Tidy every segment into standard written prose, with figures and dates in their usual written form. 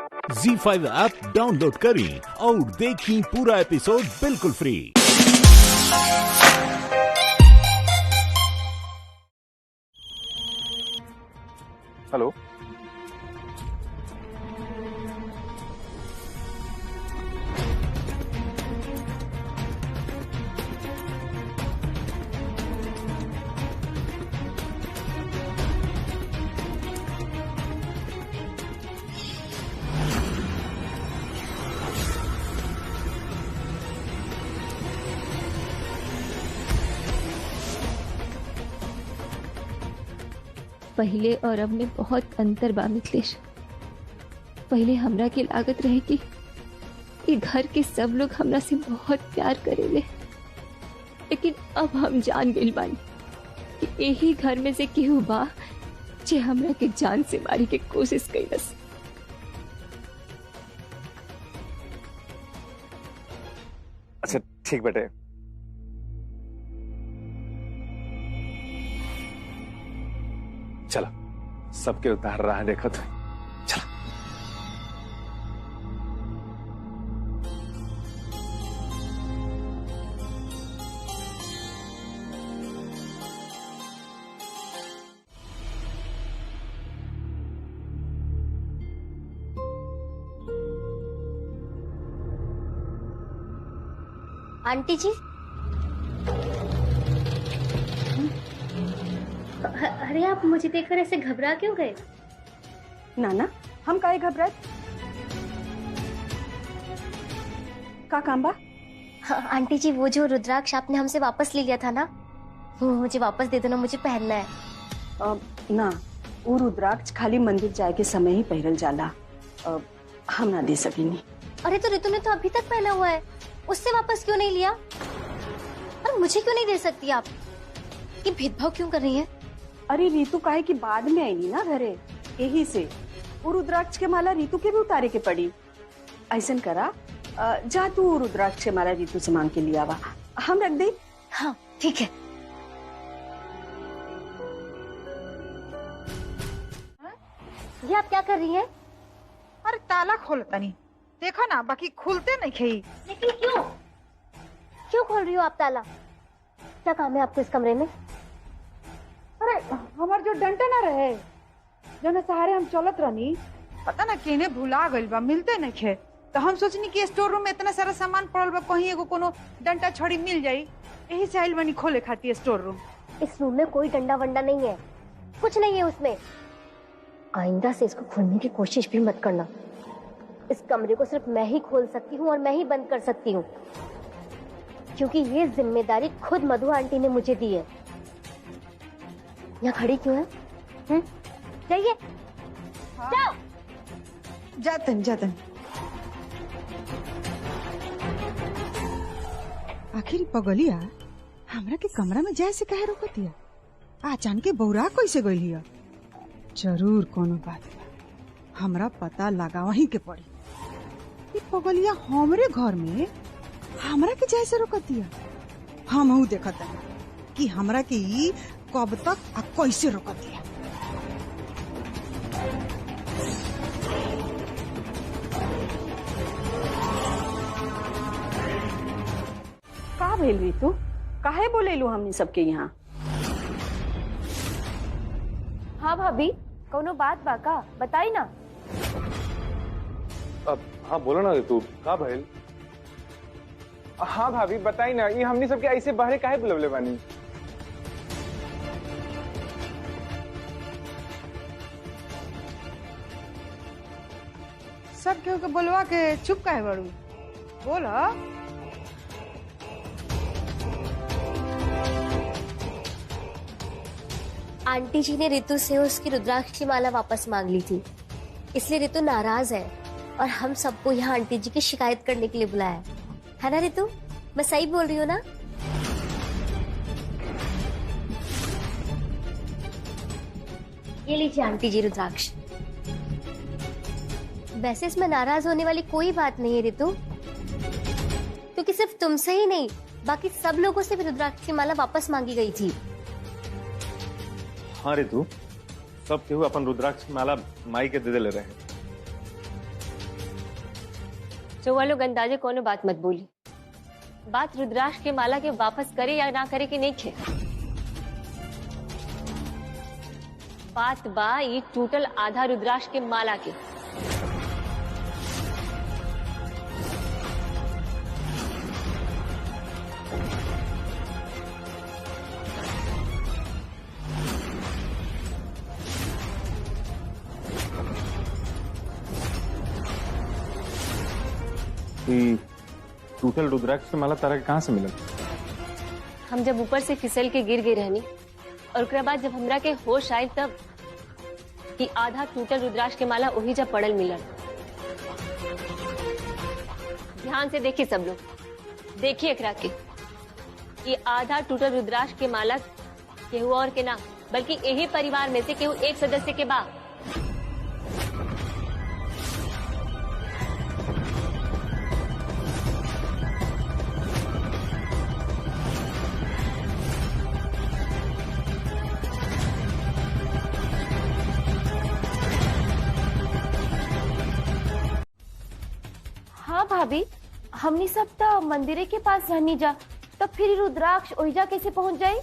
ZEE5 app download करें और देखें पूरा एपिसोड बिल्कुल फ्री। हेलो, पहले और अब में बहुत अंतर बा मिथिलेश। पहले हमरा की लागत रहे कि घर के सब लोग हमरा से बहुत प्यार करेले, लेकिन अब हम जान गइल बानी कि यही घर में से केहू बा जे हमरा के जान से मारी के कोशिश कइलस। अच्छा ठीक बेटे। चलो सबके उतार रहा है, देखो तो। चलो आंटी जी, अरे आप मुझे देखकर ऐसे घबरा क्यों गए? नाना, हम काहे घबराए? का काम बा? हाँ, आंटी जी वो जो रुद्राक्ष आपने हमसे वापस ले लिया था ना, वो मुझे वापस दे देना, मुझे पहनना है। ना, वो रुद्राक्ष खाली मंदिर जाए के समय ही पहनल जाला। हम ना दे सकेनी। अरे तो रितु ने तो अभी तक पहना हुआ है, उससे वापस क्यों नहीं लिया? और मुझे क्यों नहीं दे सकती आप? ये भेदभाव क्यों कर रही है? अरे रीतु काहे की बाद में आई नी ना घरे, यही से वो रुद्राक्ष के माला रीतु के भी उतारे के पड़ी। ऐसन करा, जा तू रुद्राक्ष के माला रीतु से मांग के लिया आवा, हम रख दे। हाँ ठीक है। ये आप क्या कर रही हैं? अरे ताला खोलता नहीं, देखो ना, बाकी खुलते नहीं खई। लेकिन क्यों क्यों खोल रही हो आप ताला? क्या काम है आपको इस कमरे में? अरे हमार जो डंटा ना रहे, जो सहारे हम चलत रहनी, पता ना केने भुला गइल बा, मिलते नहीं खे। तो हम सोचनी कि स्टोर रूम में इतना सारा सामान पड़ल बा, कहीं एगो कोनो डंटा छड़ी मिल जाई, यही से आइल बनी खोले खाती स्टोर रूम। इस रूम में कोई डंडा वंडा नहीं है, कुछ नहीं है उसमें। आइंदा से इसको खोलने की कोशिश भी मत करना। इस कमरे को सिर्फ मैं ही खोल सकती हूँ और मैं ही बंद कर सकती हूँ, क्योंकि ये जिम्मेदारी खुद मधु आंटी ने मुझे दी है। यहाँ खड़ी क्यों है? जाइए। हाँ। जाओ। जातन आखिर पगलिया हमरा के कमरा में जाए से कहे रोकतिया? अचानक बौरा कैसे गइलिया? जरूर कोनो बात बा, हमरा पता लगावही के पड़ी। ये पगलिया हमरे घर में हमरा के जाए से रोकतिया। हम हूँ देखता कि हमरा के ई कब तक आ कैसे रोकतिया। का भेल रीतु, काहे बोलेलू हमनी सबके यहाँ? हाँ भाभी, कोनो बात बा का? बताई ना। अब हाँ बोलो ना तू, का भइल? हाँ भाभी बताई ना, ये हमनी सबके ऐसे बाहरे काहे बुलवले बानी? सब केहू के बोलवा के चुप काहे बड़ू? बोला। आंटी जी ने रितु से उसकी रुद्राक्ष की माला वापस मांग ली थी, इसलिए रितु नाराज है और हम सबको यहाँ आंटी जी की शिकायत करने के लिए बुलाया है ना रितु? मैं सही बोल रही हूँ ना? ये लीजिए आंटी जी रुद्राक्ष। वैसे इसमें नाराज होने वाली कोई बात नहीं है रितु, क्योंकि सिर्फ तुमसे ही नहीं, बाकी सब लोगों से भी रुद्राक्ष की माला वापस मांगी गई थी। हाँ रितु, सब केहू अपन रुद्राक्ष माला माई के दे ले रहे हैं। चौवा लोग अंदाजे कोनो बात मत बोली। बात रुद्राक्ष के माला के वापस करे या ना करे के नहीं खे। बात बा ये टूटल आधा रुद्राक्ष के माला के। टूटल रुद्राक्ष की माला तारा के कहाँ से मिलल? हम जब ऊपर से फिसल के गिर गए रहनी और उसके बाद जब हमरा के होश आए तब कि आधा टूटल रुद्राक्ष के माला वही जब पड़ल मिलल। ध्यान से देखिए सब लोग, देखिए एकरा के। ये आधा टूटल रुद्राक्ष के माला केहू और के ना बल्कि यही परिवार में से केहू एक सदस्य के बा। हाँ भाभी, हमनी सब तो मंदिरे के पास रहनी जा, तब फिर रुद्राक्ष ओहिजा कैसे पहुंच जाई?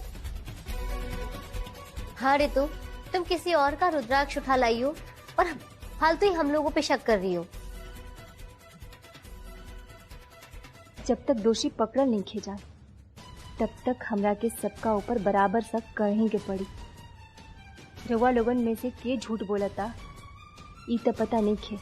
हाँ रितु, तुम किसी और का रुद्राक्ष उठा लाई हो और फालतू ही हम लोगों पे शक कर रही हो। जब तक दोषी पकड़ल नहीं खेजा तब तक हमरा के सबका ऊपर बराबर शक करही के पड़ी। रउआ लोगन में से के झूठ बोलता ई तो पता नहीं खे,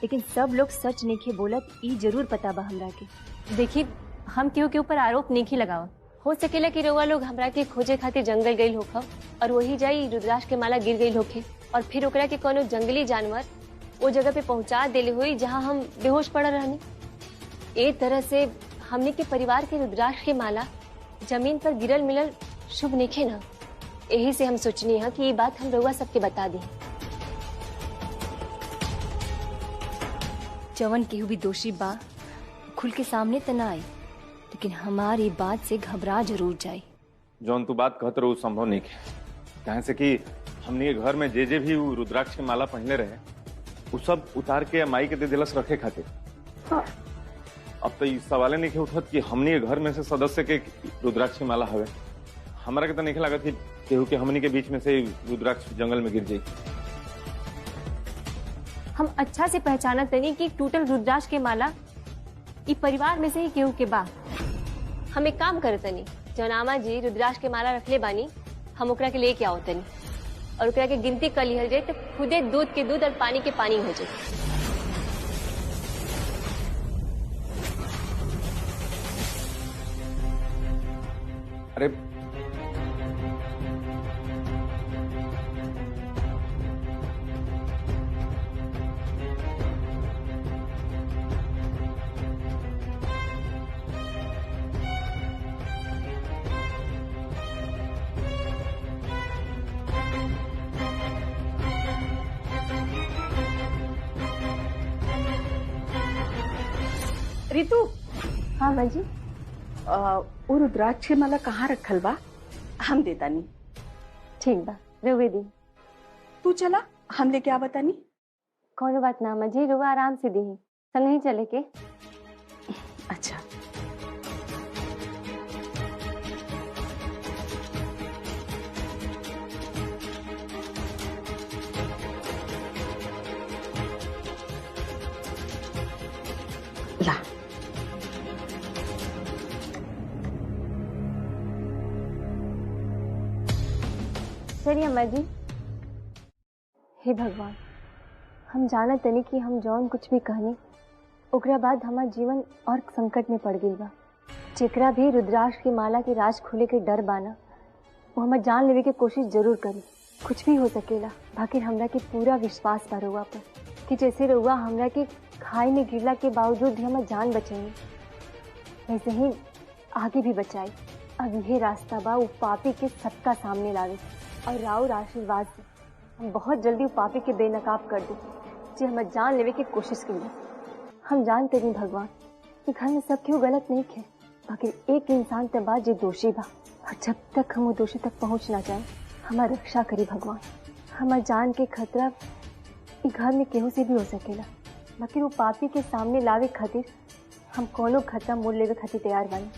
लेकिन सब लोग सच नहीं खे बोलत ई जरूर पता बा हमरा के। देखिए, हम केहू के ऊपर आरोप नहीं खे लगावा। हो सकेला कि रउआ लोग हमरा के खोजे खातिर जंगल गई होखब और वही जाई रुद्राक्ष के माला गिर गई होखे और फिर ओकरा के कोनो जंगली जानवर वो जगह पे पहुंचा देले हुई जहां हम बेहोश पड़ रहनी। एक तरह से हमने के परिवार के रुद्राक्ष के माला जमीन पर गिरल मिलल शुभ नहीं ना। यही से हम सोचनी है कि ये बात हम रउआ सबके बता दी। जवन केहू भी दोषी बा खुल के सामने त ना आई, लेकिन हमारी बात से घबरा जरूर जाए। जौन तू बात कहत रहो संभव नहीं है, कहे से कि हमने घर में जे भी उ रुद्राक्ष के माला पहनले रहे वो सब उतार के माई के दे दिलस रखे खातिर। हाँ। अब तो इस सवाले नहीं उठत कि हमने घर में से सदस्य के रुद्राक्ष की माला हवे। हमारा के तो नहीं लागत कि केहू के हमनी के बीच में से रुद्राक्ष जंगल में गिर जाई। हम अच्छा से पहचाना तनी कि टूटल रुद्राक्ष के माला ई परिवार में से ही केहू के बा। हम एक काम करे तनी, जनामा जी रुद्राक्ष के माला रखले बानी, हम ओकरा के लेके आओ तनी और ओकरा के गिनती कर लिहल जाए तो खुदे दूध के दूध और पानी के पानी हो जाए। अरे रितु, हाँ माँ जी। वो रुद्राक्ष के माला कहाँ रखल बा? हम देता नहीं। ठीक बा, रुवे दी। तू चला, हम लेके आ बतानी। कौन बात ना माँ जी, रुआ आराम से दी, संग ही चले के। अच्छा। ला। चलिए अम्मा जी। हे भगवान, हम जानत तनी कि हम जौन कुछ भी कहनी ओकरा बाद हमार जीवन और संकट में पड़ गई बा। जेकरा भी रुद्राक्ष की माला के राज खुले के डर बाना वो हमार जान लेवे के कोशिश जरूर करी। कुछ भी हो सकेला, बाकी हमरा के पूरा विश्वास बा रउआ पर कि जैसे रउआ हमरा के खाई में गिरला के बावजूद भी हमार जान बचाई, वैसे ही आगे भी बचाई। अब यह रास्ता बा वो पापी के सबका सामने लावे और राउर आशीर्वाद से हम बहुत जल्दी वो पापी के बेनकाब कर दे जो हमें जान लेवे की कोशिश की। हम जानते नहीं भगवान कि घर में सब क्यों गलत नहीं थे, बाकी एक इंसान के बाद जो दोषी बा और जब तक हम वो दोषी तक पहुंच ना जाए हमारी रक्षा करी भगवान। हमार जान के खतरा घर में केहू से भी हो सकेला, बाकी वो पापी के सामने लावे खातिर हम कोनो खतरा मोड़ लेवे खातिर तैयार बानी।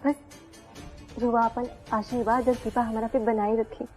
बस रुआ अपन आशीर्वाद और कृपा हमारा पे बनाए रखी।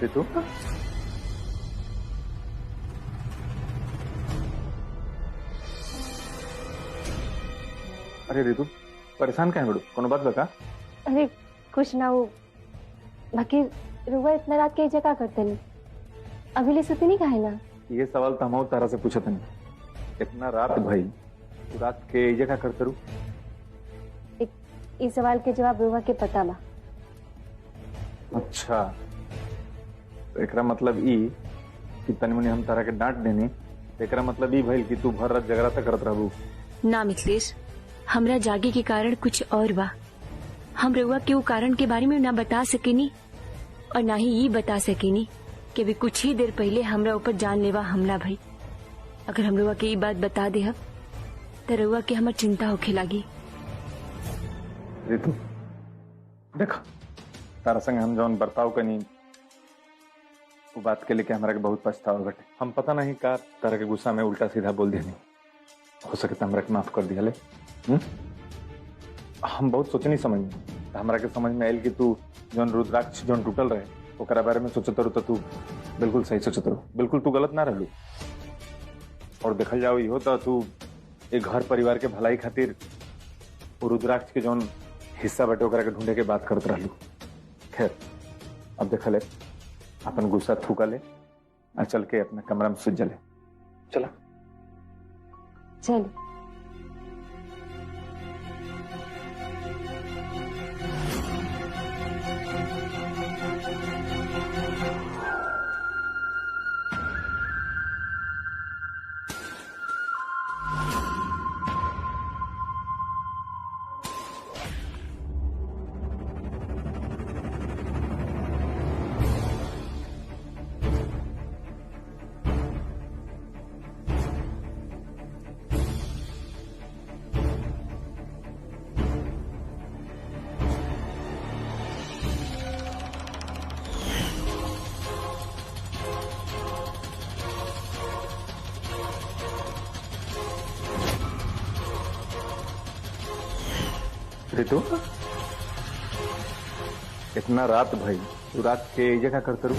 ऋतु, अरे ऋतु परेशान क्या है बड़ू? कोनो बात बता। अरे कुछ ना हो, बाकी रुआ इतना रात के जगह करते नहीं, अभी ले सुती नहीं काहे ना? ये सवाल तो हम तारा से पूछत नहीं। इतना रात भाई तू रात के जगह करते रू? इस सवाल के जवाब रुआ के पता बा। अच्छा, तो एकरा मतलब ई कि तनी मनी हम तारा के डांट देनी, एकरा मतलब ई भइल कि तू भर रात जगराता करत रहबू? ना मिथिलेश, हमरा जागे के कारण कुछ और बा। हम रउआ के वो कारण के बारे में ना बता सकेनी और ना ही ये बता सकेनी कि अभी कुछ ही देर पहले हमरा ऊपर जानलेवा हमला भई। अगर हम रउआ के ये बात बता दे हब तो रउआ के हमर चिंता होखे लागी। ऋतु देख, तारा संग हम जौन बर्ताव कनी वो बात के लेके हमरा के बहुत पछतावा बटे। हम पता नहीं का तारा के गुस्सा में उल्टा सीधा बोल देनी। हो सके तो हमरा के माफ कर दिया ले। हम बहुत सोचनी समझ हमरा के समझ में आयल कि तू जौन रुद्राक्ष जौन टूटल रहे ओकरा बारे में सोचत रहू तो तू बिल्कुल सही सोचत रहू, बिल्कुल तू गलत ना रहलू। और देखल जाओ इहो तो तू एक घर परिवार के भलाई खातिर वो रुद्राक्ष के जौन हिस्सा बटे ओकरा के ढूंढे के बात करत रहलू। खैर अब देखले अपन गुस्सा थूका ले और चल के अपने कमरा में सुत जले। चला चल। ऋतु इतना रात भाई तू रात के जगह करते रू?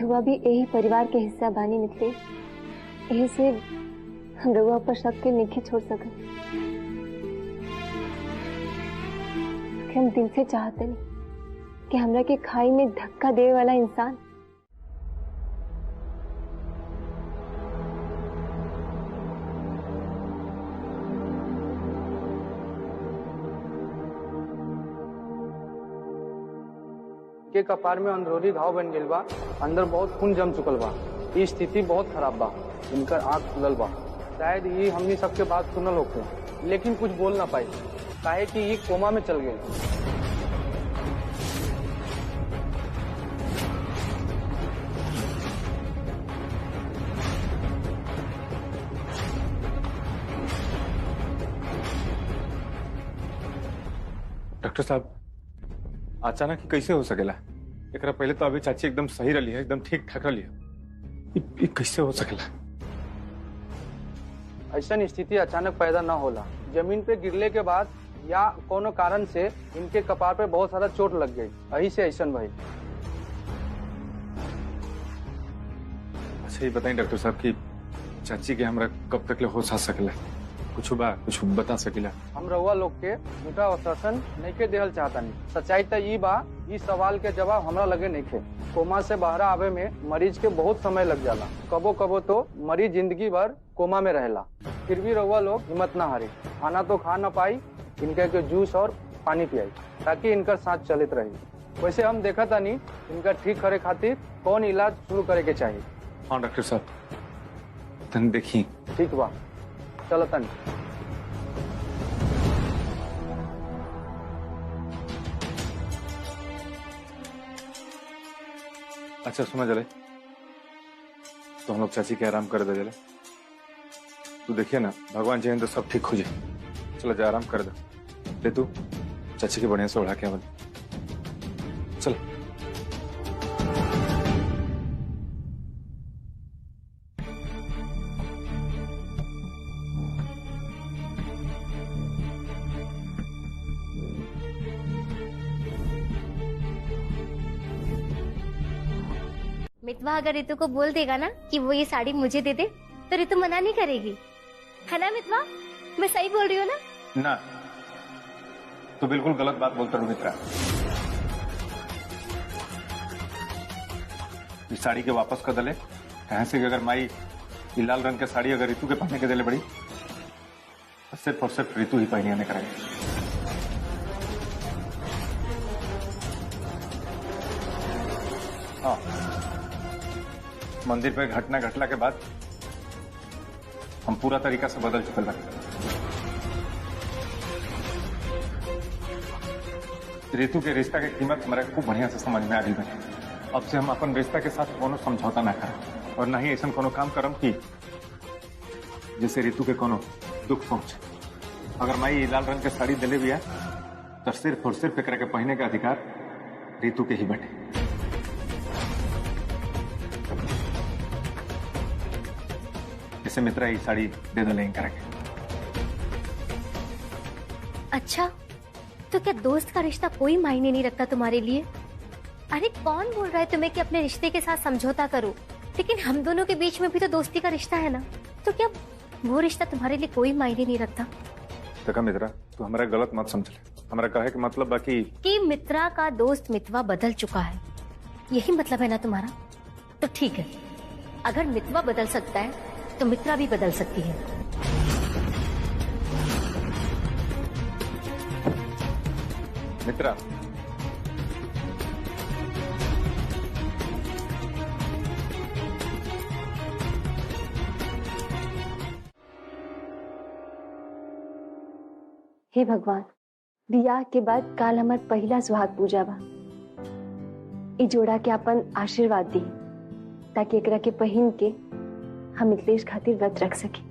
रुआ भी यही परिवार के हिस्सा बानी निकले, यही से हम रुआ पर शक के नहीं छोड़ सके। हम दिल से चाहते नहीं कि हमरा के खाई में धक्का देने वाला इंसान के कपार में अंदरूनी घाव बन गइल बा, अंदर बहुत खून जम चुकल बा। ई स्थिति बहुत खराब बा, इनकर आंख खुलल बा। शायद ये हमनी सबके बात सुनल होखे लेकिन कुछ बोल ना पाई, काहे कि ये कोमा में चल गए। डॉक्टर साहब अचानक ही कैसे हो सकेला? एकरा पहले तो अभी चाची एकदम सही रही है, एकदम ठीक ठाक रही है। ये कैसे हो सकेला? ऐसा स्थिति अचानक पैदा न होला। जमीन पे गिरले के बाद या कोनो कारण से इनके कपार पे बहुत सारा चोट लग गई, यही से ऐसा भाई। अच्छा ये बताइए डॉक्टर साहब कि चाची के हमरा कब तक ले होश आ सकेला? कुछ बता सकेला? हम रउआ लोग के झूठा आश्वासन नहीं के देहल चाहता नहीं। सच्चाई तो ई बा, इस सवाल के जवाब हमरा लगे नहीं खे। कोमा से बाहर आवे में मरीज के बहुत समय लग जाला। कबो कबो तो मरीज जिंदगी भर कोमा में रहेला। फिर भी रउआ लोग हिम्मत ना हारी। खाना तो खा ना पाई, इनके के जूस और पानी पियाई ताकि इनका सांस चलित रही। वैसे हम देखा था नहीं इनका ठीक करे खातिर कौन इलाज शुरू करे के चाहिए। हाँ डॉक्टर साहब तन देखी। ठीक बा, चलो तनी। अच्छा सुना जले, तो हम लोग चाची के आराम कर दे जले। तू देखिए ना, भगवान चाहे तो सब ठीक हो जाए। चलो जा आराम कर दे। ले तू चाची के बढ़िया से उड़ा के आवाज। चल मितवा अगर रितु को बोल देगा ना कि वो ये साड़ी मुझे दे दे तो रितु मना नहीं करेगी, है ना मितवा? मैं सही बोल रही हूँ ना? ना, तो बिल्कुल गलत बात बोलता हूँ मित्रा। इस साड़ी के वापस कर दले। कहाँ से अगर माई ये लाल रंग की साड़ी अगर रितु के पहनने के दिले बड़ी, तो सिर्फ और सिर्फ रितु ही पहने आने करेंगे। हाँ, मंदिर पे घटना घटला के बाद हम पूरा तरीका से बदल चुके हैं। रितु के रिश्ता की कीमत हमारे खूब बढ़िया से समझ में आ गई है। अब से हम अपन रिश्ता के साथ कोनो समझौता ना करें और ना ही ऐसा कोनो काम करम की जिससे रितु के कोनो दुख पहुंचे। अगर माई लाल रंग के साड़ी दिले भी है तो सिर्फ और सिर्फ एकरा के पहने का अधिकार रितु के ही बटे। इसे मित्रा ये साड़ी दे दो लेंगे करेंगे। अच्छा, तो क्या दोस्त का रिश्ता कोई मायने नहीं रखता तुम्हारे लिए? अरे कौन बोल रहा है तुम्हें कि अपने रिश्ते के साथ समझौता करो? लेकिन हम दोनों के बीच में भी तो दोस्ती का रिश्ता है ना, तो क्या वो रिश्ता तुम्हारे लिए कोई मायने नहीं रखता? देखा मित्रा, तू हमारा गलत मत समझ ले। हमारा कहे कि मतलब बाकी कि मित्रा का दोस्त मितवा बदल चुका है, यही मतलब है ना तुम्हारा? तो ठीक है, अगर मितवा बदल सकता है तो मित्रा भी बदल सकती है। मित्रा, हे भगवान, बियाह के बाद काल हमार पहला सुहाग पूजा बा। ई जोड़ा के अपन आशीर्वाद दी ताकि एकरा के पहिन के हम मिथिलेश खातिर व्रत रख सके।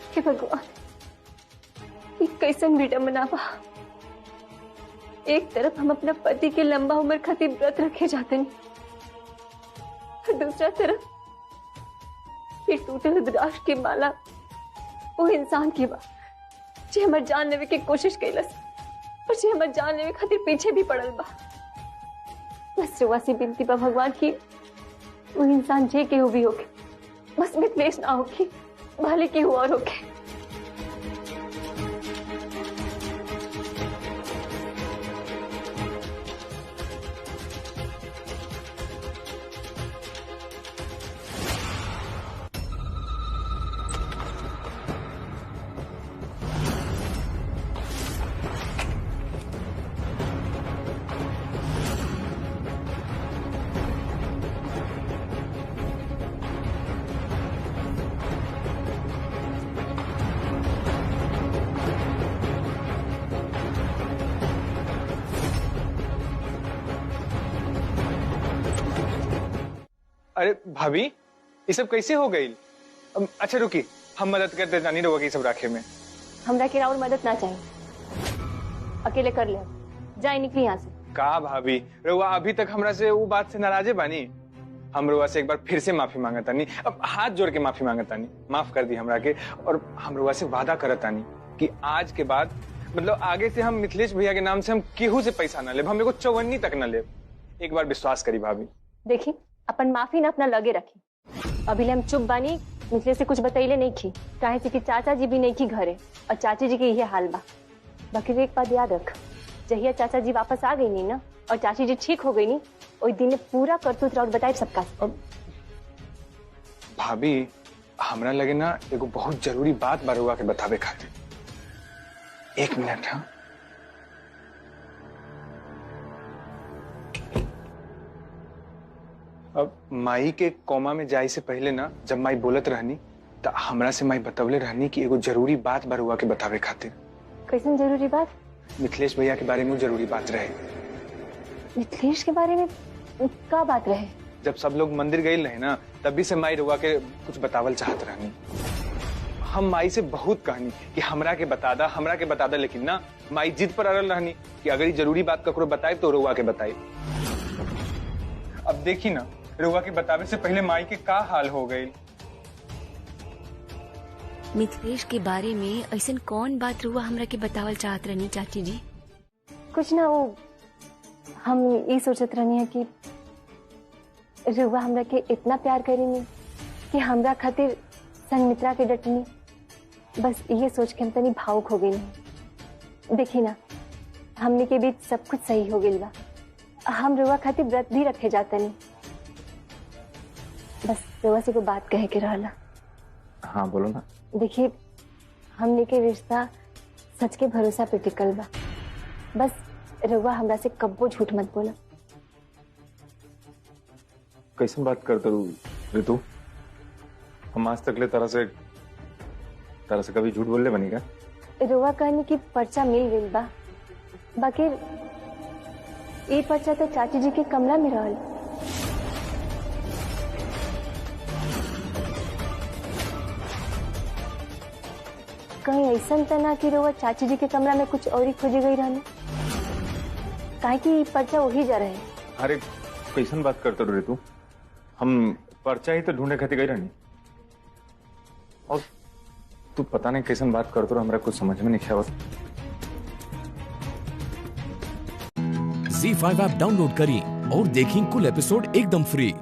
हे भगवान, ये कैसन विडम्बना बा। एक तरफ हम अपना पति के लंबा उम्र खातिर व्रत रखे जाते नहीं, और दूसरा तरफ ये टूटल रुद्राक्ष की माला वो इंसान की बा जे हमार जान लेवे की कोशिश कैलस और जे हमार जान लेवे खातिर पीछे भी पड़ल बा। बस रुआसी बिनती बा भगवान की वो इंसान जे केहू भी होके, बस मिथिलेश ना होके, भले केहू और होके। अरे भाभी ये सब कैसे हो गई? अच्छा रुकी, हम मदद करते जानी रहोगे ये सब राखे में। हमरा के और मदद ना चाहिए, अकेले कर ले। जाए निकली यहाँ से। का भाभी रउआ अभी तक हमरा से वो बात से नाराजे बानी? हम रउआ से एक बार फिर से माफी मांगतानी, अब हाथ जोड़ के माफी मांगतानी, माफ कर दी हमरा के। और हम रउआ से वादा करतानी कि आज के बाद मतलब आगे से हम मिथिलेश भैया के नाम से हम केहू से पैसा ना लेब, हम एगो चौवन्नी तक ना लेब। एक बार विश्वास करी भाभी। देखी अपन माफी ना अपना लगे रखी। अभी हम चुप बानी, मिथिलेश से कुछ बताइले नहीं की, काहे से कि चाचा जी भी नहीं की घरे और चाची जी के ये हाल बा। बाकी एक बात याद रख, जहिया चाचा जी वापस आ गई नी ना और चाची जी ठीक हो गई नी, ओई दिन पूरा करतूत राउत बताए सबका। भाभी हमरा लगे ना एगो बहुत जरूरी बात बरुआ के बतावे खातिर। एक मिनट। हाँ अब माई के कोमा में जाए से पहले ना जब माई बोलत रहनी तो हमरा से माई बतवले रहनी कि एगो जरूरी बात बरुआ के बतावे खातिर। कैसन जरूरी बात? मिथिलेश भैया के बारे में जरूरी बात रहे। मिथिलेश के बारे में का बात रहे? जब सब लोग मंदिर गए रहे ना तभी से माई रुआ के कुछ बतावल चाहत रहनी। हम माई से बहुत कहनी कि हमरा के बता दा, लेकिन ना माई जिद पर अड़ल रहनी कि अगर ये जरूरी बात ककरो बताए तो रुआ के बताए। अब देखी ना रुआ के बतावे से पहले माई के का हाल हो गई। मिथिलेश के बारे में ऐसन कौन बात रुआ हमरा के बतावल चाहत रहनी चाची जी? कुछ ना, वो हम ये सोचत रहनी है कि रुआ हमरा के इतना प्यार करेनी कि हमरा खातिर संगमित्रा के डटनी। बस ये सोच के हम तनी भावुक हो गई। देखी ना हमने के बीच सब कुछ सही हो गई बा। हम रुआ खातिर व्रत भी रखे जाता नहीं। बस रुआ से को बात कहे के रहला। हाँ बोलो ना। देखिए हमने के रिश्ता सच के भरोसा पे टिकल बा। बस रुआ हमरा से कब्बो झूठ मत बोला। कैसे बात करते रू ऋतु? हम आज तक ले तरह से कभी झूठ बोलने बनेगा? रुआ कहने की पर्चा मिल गई बा, बाकी ये पर्चा तो चाची जी के कमरा में रहल। कहीं ऐसा तो ना कि रुआ चाची जी के कमरा में कुछ और ही खोजी गई रहने, काहे कि पर्चा वही जा रहे। अरे कैसन बात करते रू ऋतु? हम पर्चा ही तो ढूंढे खातिर गई रहनी और तू पता नहीं कैसन बात करते रहो, हमरा कुछ समझ में नहीं आवत। ZEE5 ऐप डाउनलोड करें और देखें कुल एपिसोड एकदम फ्री।